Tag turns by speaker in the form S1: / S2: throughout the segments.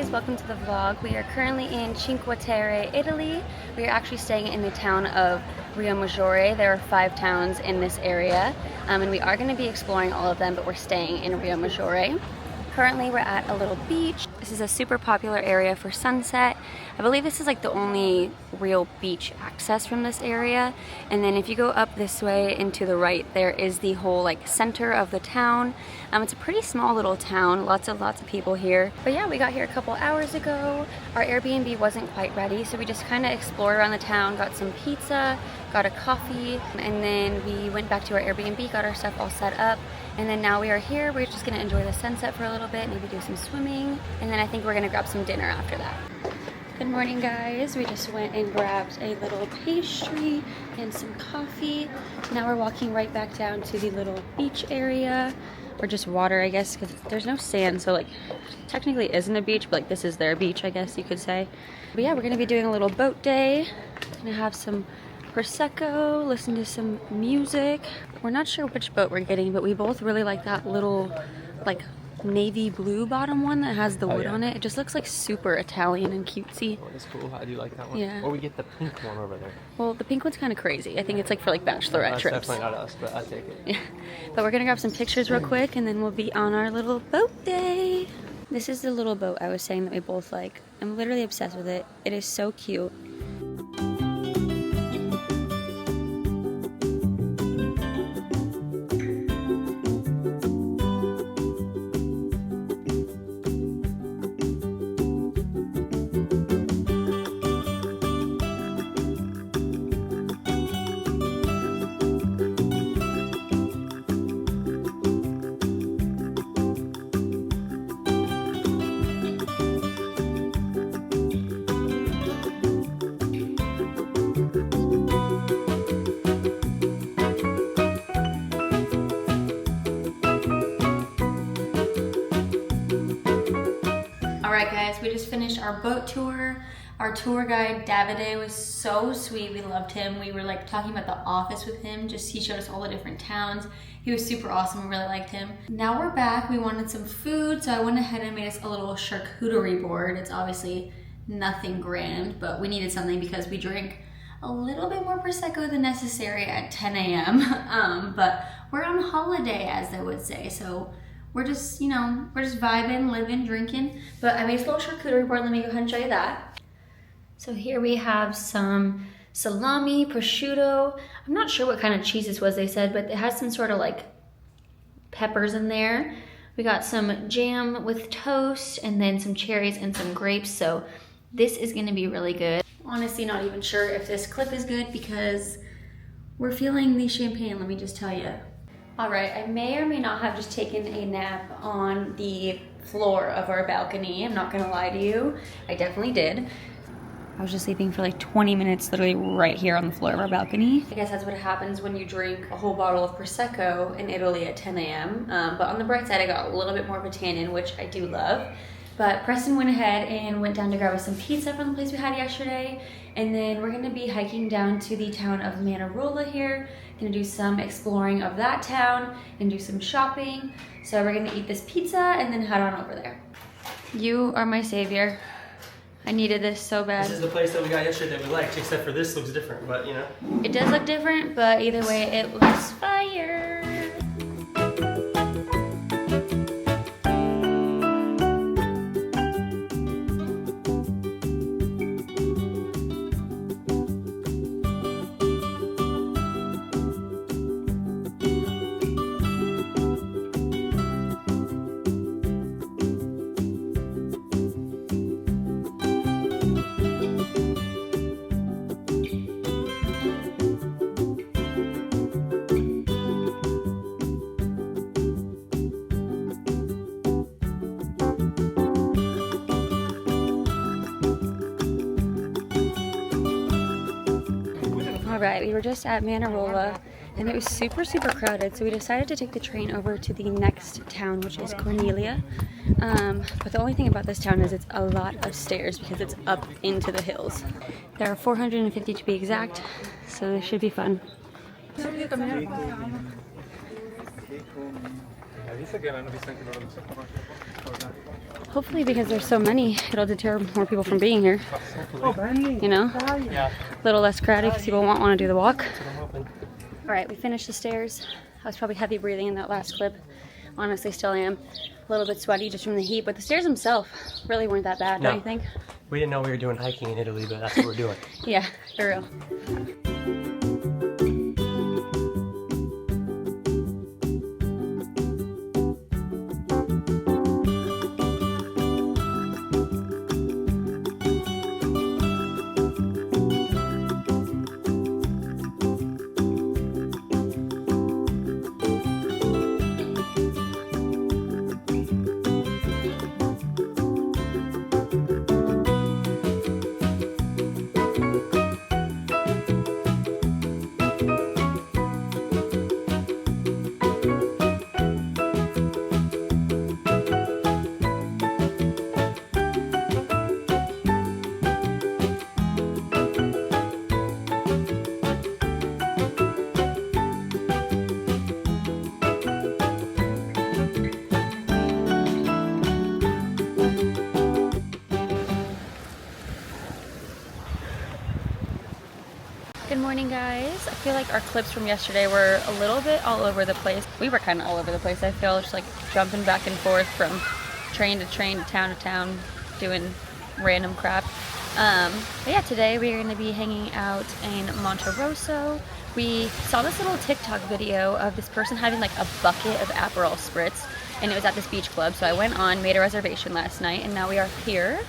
S1: guys, welcome to the vlog. We are currently in Cinque Terre, Italy. We are actually staying in the town of Riomaggiore. There are 5 towns in this area, and we are going to be exploring all of them, but we're staying in Riomaggiore. Currently we're at a little beach. This is a super popular area for sunset. I believe this is like the only real beach access from this area. And then if you go up this way and to the right, there is the whole like center of the town. It's a pretty small little town, lots of people here. But yeah, we got here a couple hours ago. Our Airbnb wasn't quite ready, so we just kind of explored around the town, got some pizza, got a coffee, and then we went back to our Airbnb, got our stuff all set up. And then now we are here. We're just gonna enjoy the sunset for a little bit, maybe do some swimming, and then I think we're gonna grab some dinner after that. Good morning, guys. We just went and grabbed a little pastry and some coffee. Now we're walking right back down to the little beach area, or just water, I guess, because there's no sand, so like technically isn't a beach, but like this is their beach, I guess you could say. But yeah, we're gonna be doing a little boat day. Gonna have some Prosecco, listen to some music. We're not sure which boat we're getting, but we both really like that little like navy blue bottom one that has the wood on it. It just looks like super Italian and cutesy.
S2: Oh, that's cool. I do like that one.
S1: Yeah.
S2: Or we get the pink one over there.
S1: Well, the pink one's kind of crazy. I think it's like for like bachelorette trips.
S2: That's definitely not us, but I take it.
S1: Yeah. But we're gonna grab some pictures real quick and then we'll be on our little boat day. This is the little boat I was saying that we both like. I'm literally obsessed with it. It is so cute. Alright guys, we just finished our boat tour. Our tour guide, Davide, was so sweet. We loved him. We were like talking about the office with him. He showed us all the different towns. He was super awesome. We really liked him. Now we're back. We wanted some food, so I went ahead and made us a little charcuterie board. It's obviously nothing grand, but we needed something because we drank a little bit more Prosecco than necessary at 10 a.m. But we're on holiday, as they would say, so we're just, we're just vibing, living, drinking. But I made this little charcuterie board. Let me go ahead and show you that. So here we have some salami, prosciutto. I'm not sure what kind of cheese this was, they said, but it has some sort of like peppers in there. We got some jam with toast and then some cherries and some grapes. So this is gonna be really good. Honestly, not even sure if this clip is good because we're feeling the champagne, let me just tell you. All right, I may or may not have just taken a nap on the floor of our balcony. I'm not gonna lie to you, I definitely did. I was just sleeping for like 20 minutes, literally right here on the floor of our balcony. I guess that's what happens when you drink a whole bottle of Prosecco in Italy at 10 a.m. But on the bright side, I got a little bit more of a tannin, which I do love. But Preston went ahead and went down to grab us some pizza from the place we had yesterday. And then we're gonna be hiking down to the town of Manarola here. Gonna do some exploring of that town and do some shopping. So we're gonna eat this pizza and then head on over there. You are my savior. I needed this so bad.
S2: This is the place that we got yesterday that we liked, except for this looks different, but you know.
S1: It does look different, but either way, it looks fire. Alright, we were just at Manarola and it was super crowded, so we decided to take the train over to the next town, which is Corniglia. But the only thing about this town is it's a lot of stairs because it's up into the hills. There are 450 to be exact, so this should be fun.
S3: Hai visto che l'hanno visto anche loro?
S1: Hopefully, because there's so many, it'll deter more people from being here. You know?
S2: Yeah.
S1: A little less crowded because people won't want to do the walk. Alright, we finished the stairs. I was probably heavy breathing in that last clip. Honestly, still am. A little bit sweaty just from the heat, but the stairs themselves really weren't that bad, don't you think?
S2: We didn't know we were doing hiking in Italy, but that's what we're doing.
S1: Yeah, for real. Good morning, guys. I feel like our clips from yesterday were a little bit all over the place. We were kind of all over the place, I feel, just like jumping back and forth from train to train, to town, doing random crap. But yeah, today we're going to be hanging out in Monterosso. We saw this little TikTok video of this person having like a bucket of Aperol Spritz, and it was at this beach club. So I went on, made a reservation last night, and now we are here.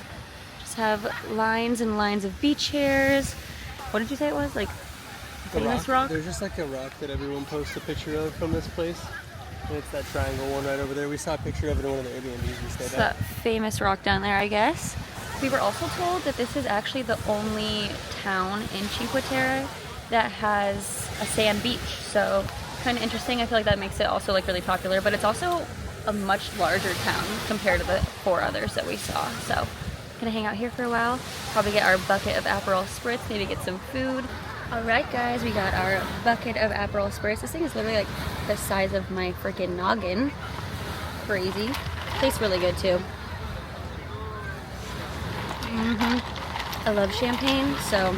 S1: Just have lines and lines of beach chairs. What did you say it was? Like famous rock?
S2: There's just like a rock that everyone posts a picture of from this place. And it's that triangle one right over there. We saw a picture of it in one of the Airbnbs we stayed
S1: It's
S2: at.
S1: that famous rock down there, I guess. We were also told that this is actually the only town in Cinque Terre that has a sand beach. So kind of interesting. I feel like that makes it also like really popular, but it's also a much larger town compared to the 4 others that we saw. So gonna hang out here for a while, probably get our bucket of Aperol Spritz, maybe get some food. Alright guys, we got our bucket of Aperol Spritz. This thing is literally like the size of my freaking noggin. Crazy. Tastes really good too. I love champagne, so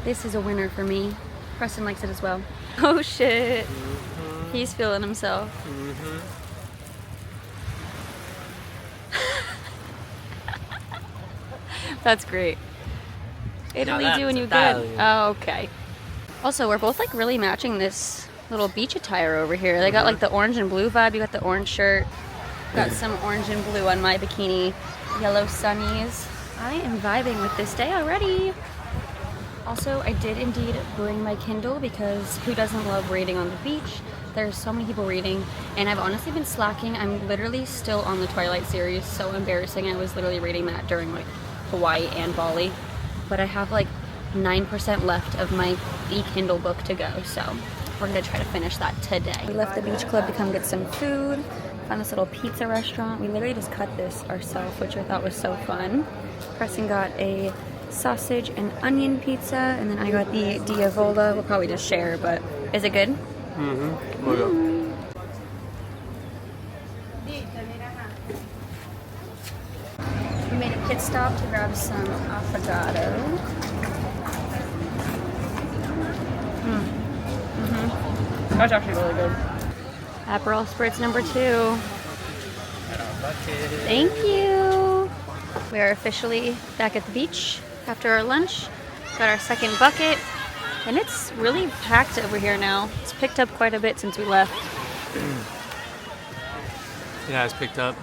S1: this is a winner for me. Preston likes it as well. Oh shit. He's feeling himself. That's great. Italy doing you good. Oh, okay. Also, we're both like really matching this little beach attire over here. They got like the orange and blue vibe. You got the orange shirt. Got some orange and blue on my bikini. Yellow sunnies. I am vibing with this day already. Also, I did indeed bring my Kindle because who doesn't love reading on the beach? There's so many people reading, and I've honestly been slacking. I'm literally still on the Twilight series. So embarrassing. I was literally reading that during like Hawaii and Bali, but I have like 9% left of my e-Kindle book to go, so we're gonna try to finish that today. We left the beach club to come get some food, found this little pizza restaurant. We literally just cut this ourselves, which I thought was so fun. Preston got a sausage and onion pizza, and then I got the diavola. We'll probably just share, but is it good?
S2: We'll go.
S1: We made a pit stop to grab some affogato. That's actually really good. Aperol Spritz number 2. Thank you. We are officially back at the beach after our lunch. Got our second bucket, and it's really packed over here now. It's picked up quite a bit since we left.
S2: Yeah, it's picked up.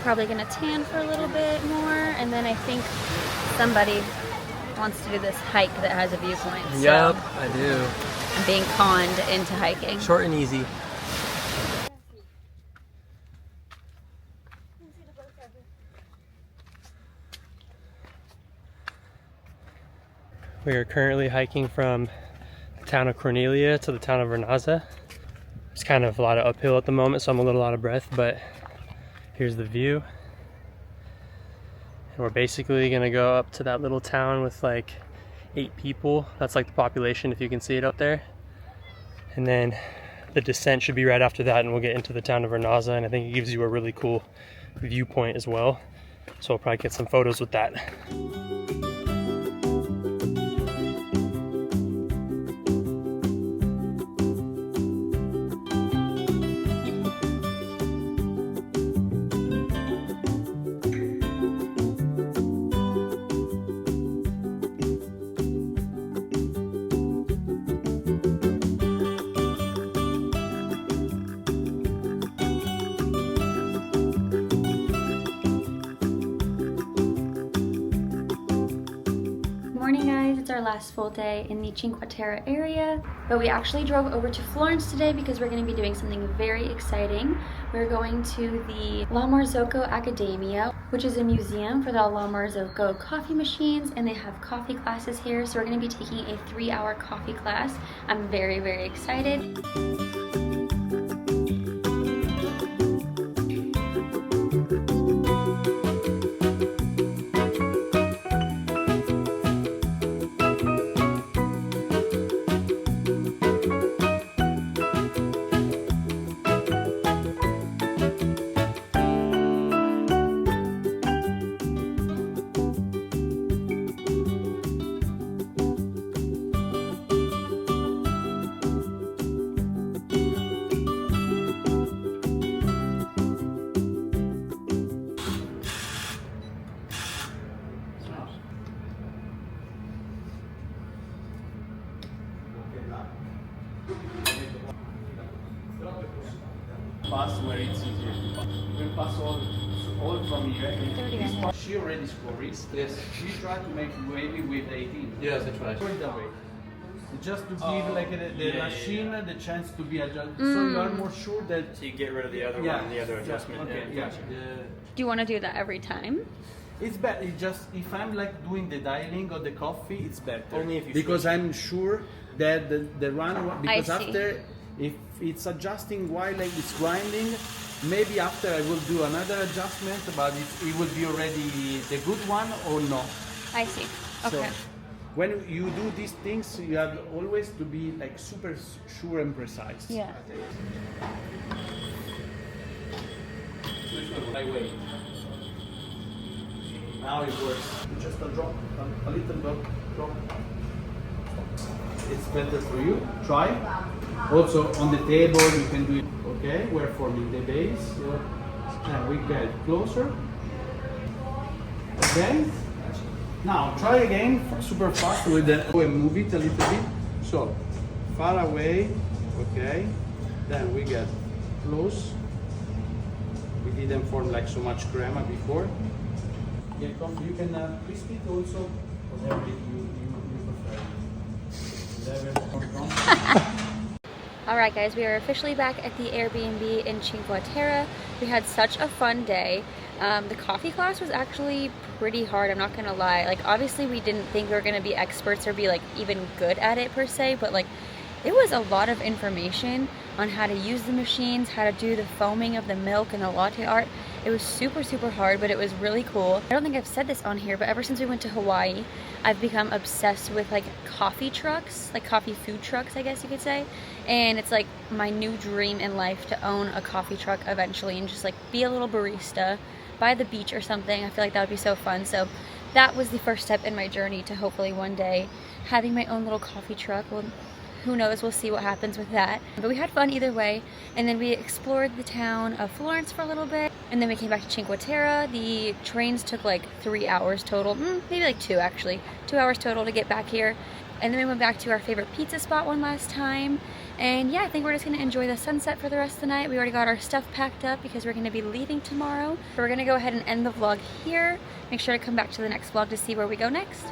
S1: Probably gonna tan for a little bit more, and then I think somebody wants to do this hike that has a viewpoint. So
S2: Yep, I do.
S1: I'm being conned into hiking.
S2: Short and easy. We are currently hiking from the town of Corniglia to the town of Vernazza. It's kind of a lot of uphill at the moment, so I'm a little out of breath, but here's the view. And we're basically gonna go up to that little town with like 8 people. That's like the population, if you can see it up there. And then the descent should be right after that, and we'll get into the town of Vernazza, and I think it gives you a really cool viewpoint as well. So I'll probably get some photos with that.
S1: Morning guys, it's our last full day in the Cinque Terre area, but we actually drove over to Florence today because we're going to be doing something very exciting. We're going to the Marzocco Accademia, which is a museum for the Marzocco coffee machines, and they have coffee classes here, so we're going to be taking a 3-hour coffee class. I'm very, very excited.
S3: Pass where it's easier to pass. You can pass all from here. She already scored risk. Yes. We try to make maybe with 18. Yes, that's right. Point away. Just to give like the machine the chance to be adjusted, so you are more sure that.
S2: So you get rid of the other one, the other adjustment.
S3: Okay. Yeah.
S1: Do you want to do that every time?
S3: It's better. It's just if I'm like doing the dialing of the coffee, it's better.
S2: Only if you
S3: because I'm sure that the run because
S1: I see.
S3: after if it's adjusting while like it's grinding, maybe after I will do another adjustment, but it will be already the good one or not.
S1: I see. Okay.
S3: So when you do these things, you have always to be like super sure and precise.
S1: Yeah.
S3: I wait. Now it works. Just a drop, a little drop. It's better for you. Try. Also on the table you can do it. Okay, we're forming the base. And we get closer. Okay. Now try again super fast with the and move it a little bit. So far away. Okay. Then we get close. We didn't form like so much crema before. You can crisp it also whatever you prefer.
S1: Alright guys, we are officially back at the Airbnb in Cinque Terre. We had such a fun day. The coffee class was actually pretty hard, I'm not gonna lie. Like obviously we didn't think we were gonna be experts or be like even good at it per se, but like it was a lot of information on how to use the machines, how to do the foaming of the milk and the latte art. It was super, super hard, but it was really cool. I don't think I've said this on here, but ever since we went to Hawaii, I've become obsessed with like coffee trucks, like coffee food trucks, I guess you could say. And it's like my new dream in life to own a coffee truck eventually and just like be a little barista by the beach or something. I feel like that would be so fun. So that was the first step in my journey to hopefully one day having my own little coffee truck. Well, who knows, we'll see what happens with that. But we had fun either way, and then we explored the town of Florence for a little bit, and then we came back to Cinque Terre. The trains took like 3 hours total, maybe like 2 actually, 2 hours total to get back here. And then we went back to our favorite pizza spot one last time. And yeah, I think we're just gonna enjoy the sunset for the rest of the night. We already got our stuff packed up because we're gonna be leaving tomorrow. So we're gonna go ahead and end the vlog here. Make sure to come back to the next vlog to see where we go next.